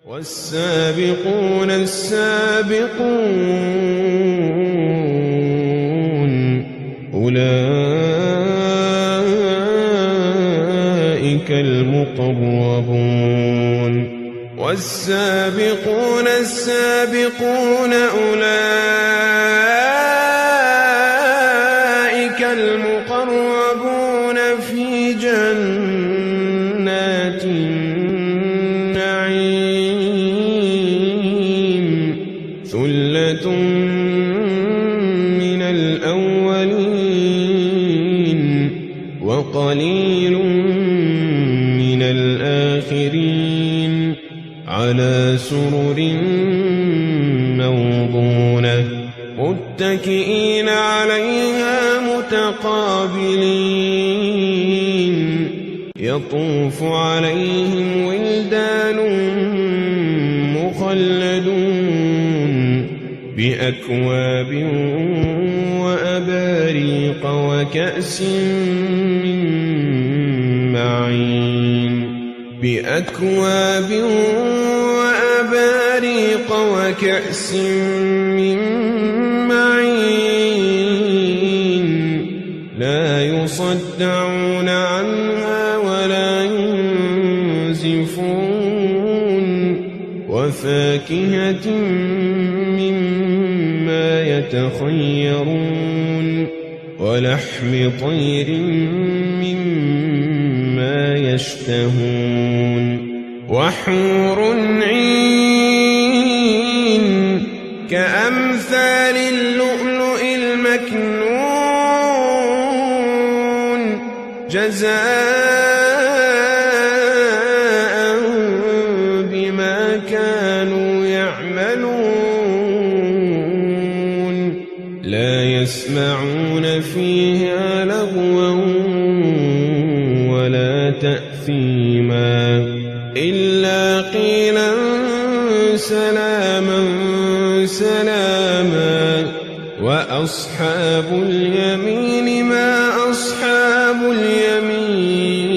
والسابقون السابقون أولئك المقربون والسابقون السابقون أولئك المقربون في جنات النعيم ثلة من الأولين وقليل من الآخرين على سرر موضونة متكئين عليها متقابلين يطوف عليهم ولدان مخلدون بأكواب وأباريق وكأس من معين بأكواب وأباريق وكأس من معين لا يصدعون عنها ولا ينزفون وفاكهة مما يتخيرون ولحم طير مما يشتهون وحور عين كأمثال اللؤلؤ المكنون جزاء بما كانوا يعملون لا يسمعون فيها لغوا ولا تأثيما إلا قيلا سلاما سلاما وأصحاب اليمين ما أصحاب اليمين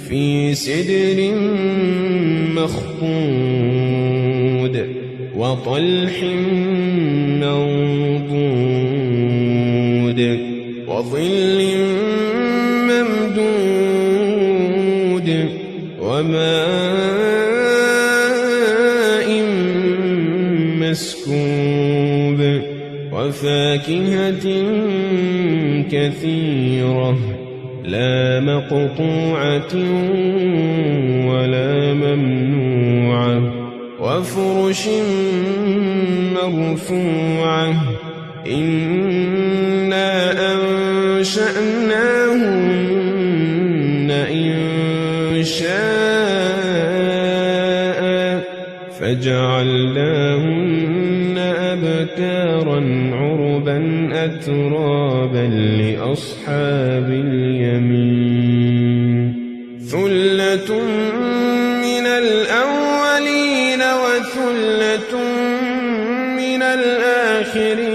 في سدر مخضود وطلح منضود وظل ممدود وماء مسكوب وفاكهة كثيرة لا مقطوعة ولا ممنوعة وفرش مرفوعة إنا أنشأناهن إنشاء فجعلناهن أبكارا عربا أترابا لأصحاب اليمين ثلة من الأولين وثلة من الآخرين